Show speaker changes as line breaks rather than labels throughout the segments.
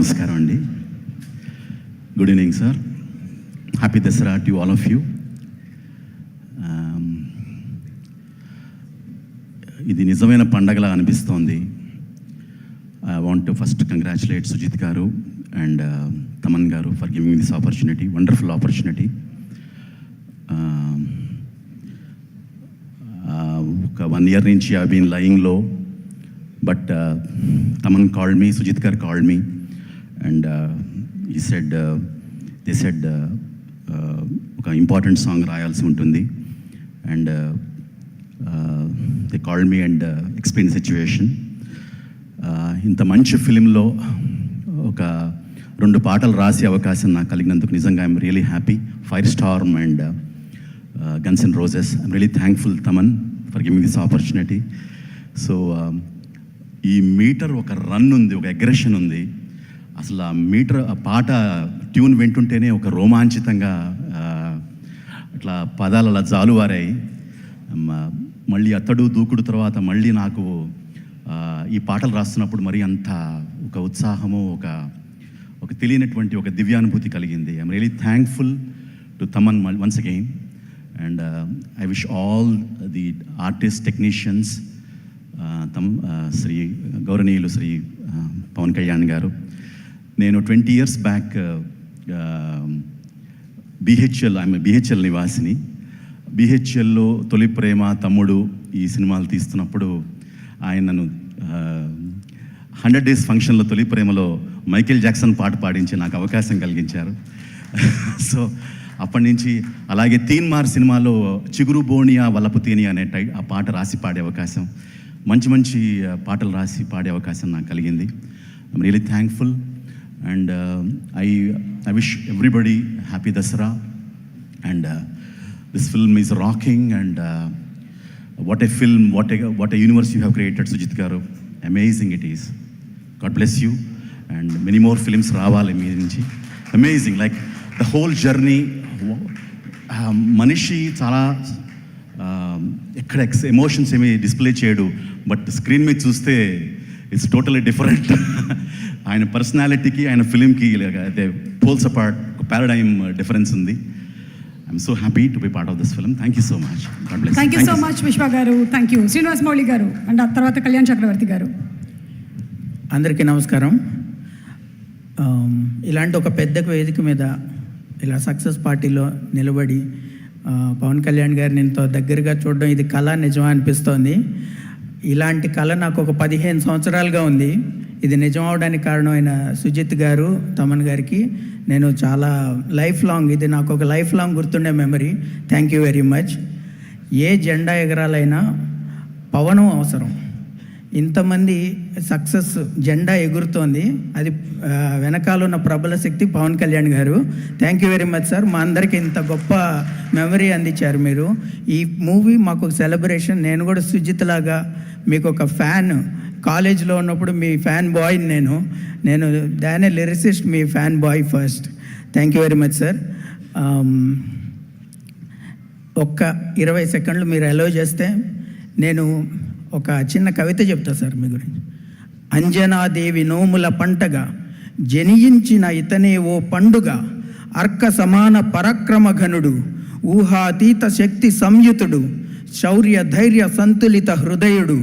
నమస్కారం అండి. Good evening sir. Happy Dasara to all of you. ఇది నిజమైన పండగలా అనిపిస్తోంది. I want to first congratulate Sujith garu and Thaman garu for giving this opportunity, wonderful opportunity. ఒక 1 year నుంచి I been lying low, but Thaman called me, Sujith garu called me and they said ఒక important song రాయాల్సి ఉంటుంది and they called me and explain situation. ఇంత మంచి ఫిలింలో ఒక 2 పాటలు రాసే అవకాశం నాకు కలిగినందుకు నిజంగా I'm really happy. Fire Storm and guns and roses. I'm really thankful Thaman for giving this opportunity. So ఈ మీటర్ ఒక రన్ ఉంది, ఒక అగ్రెషన్ ఉంది. అసలు ఆ మీటర్, ఆ పాట ట్యూన్ వింటుంటేనే ఒక రోమాంచితంగా అట్లా పదాలు అలా జాలువారాయి. మళ్ళీ అతడు దూకుడు తర్వాత మళ్ళీ నాకు ఈ పాటలు రాస్తున్నప్పుడు మరి అంత ఒక ఉత్సాహము, ఒక తెలియనటువంటి ఒక దివ్యానుభూతి కలిగింది. I'm really thankful to Thaman once again and I wish all the artist, technicians, Shri గౌరవనీయులు శ్రీ పవన్ కళ్యాణ్ గారు. నేను 20 years బ్యాక్ బిహెచ్ఎల్ నివాసిని. బిహెచ్ఎల్లో తొలి ప్రేమ, తమ్ముడు ఈ సినిమాలు తీస్తున్నప్పుడు ఆయన నన్ను 100 days ఫంక్షన్లో తొలి ప్రేమలో మైకేల్ జాక్సన్ పాట పాడించి నాకు అవకాశం కలిగించారు. సో అప్పటి నుంచి అలాగే తీన్మార్ సినిమాలో చిగురు బోనియా వలపు తేని అనే ఆ పాట రాసి పాడే అవకాశం, మంచి పాటలు రాసి పాడే అవకాశం నాకు కలిగింది. I'm really thankful and I wish everybody happy Dasara and this film is rocking and what a film, what a universe you have created Sujith garu. Amazing it is. God bless you and many more films రావాలి మీ నుంచి. Amazing, like the whole journey. మనిషి చాలా ఎక్కడ emotions ఏమీ display చేయడు, but screen మీద చూస్తే ఇట్స్ టోటలీ డిఫరెంట్. ఆయన పర్సనాలిటీకి ఆయన ఫిలింకి అయితే పోల్స్ అపార్ట్, ఒక పారాడైమ్ డిఫరెన్స్ ఉంది. I'm so happy to be part of this film. Thank you so much. God bless.
Thank you so much విశ్వ గారు. థ్యాంక్ యూ శ్రీనివాస్ మౌళి గారు అండ్ ఆ తర్వాత కళ్యాణ్ చక్రవర్తి గారు.
అందరికీ నమస్కారం. ఇలాంటి ఒక పెద్ద వేదిక మీద ఇలా సక్సెస్ పార్టీలో నిలబడి పవన్ కళ్యాణ్ గారిని ఎంతో దగ్గరగా చూడడం ఇది కళ నిజం అనిపిస్తోంది. ఇలాంటి కళ నాకు ఒక 15 సంవత్సరాలుగా ఉంది. ఇది నిజం అవడానికి కారణమైన సుజిత్ గారు, తమన్ గారికి నేను చాలా లైఫ్ లాంగ్, ఇది నాకు ఒక లైఫ్ లాంగ్ గుర్తుండే memory. Thank you very much. ఏ జెండా ఎగరాలైనా పవనం అవసరం. ఇంతమంది సక్సెస్ జెండా ఎగురుతోంది, అది వెనకాల ఉన్న ప్రబల శక్తి పవన్ కళ్యాణ్ గారు. Thank you very much sir. మా అందరికీ ఇంత గొప్ప మెమరీ అందించారు మీరు. ఈ మూవీ మాకు ఒక సెలబ్రేషన్. నేను కూడా సుజిత్ లాగా మీకు ఒక ఫ్యాన్. కాలేజ్లో ఉన్నప్పుడు మీ ఫ్యాన్ బాయ్ని నేను దానే లిరిసిస్ట్, మీ fan boy first. Thank you very much sir. ఒక్క 20 seconds మీరు అలౌ చేస్తే నేను ఒక చిన్న కవిత చెప్తా సార్ మీ గురించి. అంజనాదేవి నోముల పంటగా జనియించిన ఇతనే ఓ పండుగ, అర్క సమాన పరాక్రమ ఘనుడు, ఊహాతీత శక్తి సంయుతుడు, శౌర్య ధైర్య సంతులిత హృదయుడు,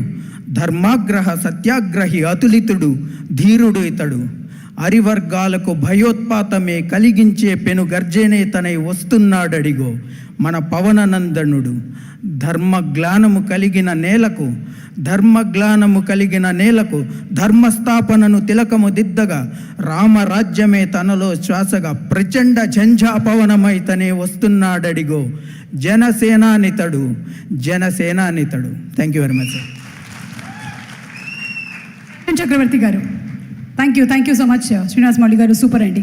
ధర్మాగ్రహ సత్యాగ్రహి అతులితుడు, ధీరుడు ఇతడు. అరివర్గాలకు భయోత్పాతమే కలిగించే పెను గర్జనే తనై వస్తున్నాడడిగో మన పవననందనుడు. ధర్మజ్ఞానము కలిగిన నేలకు ధర్మస్థాపనను తిలకము దిద్దగా, రామరాజ్యమే తనలో శ్వాసగా ప్రచండ ఝంఝాపవనమై తనే వస్తున్నాడడిగో జనసేనానితడు. Thank you very much sir.
Chakravarthi garu. Thank you so much Srinivas Mouli garu. Super అండి.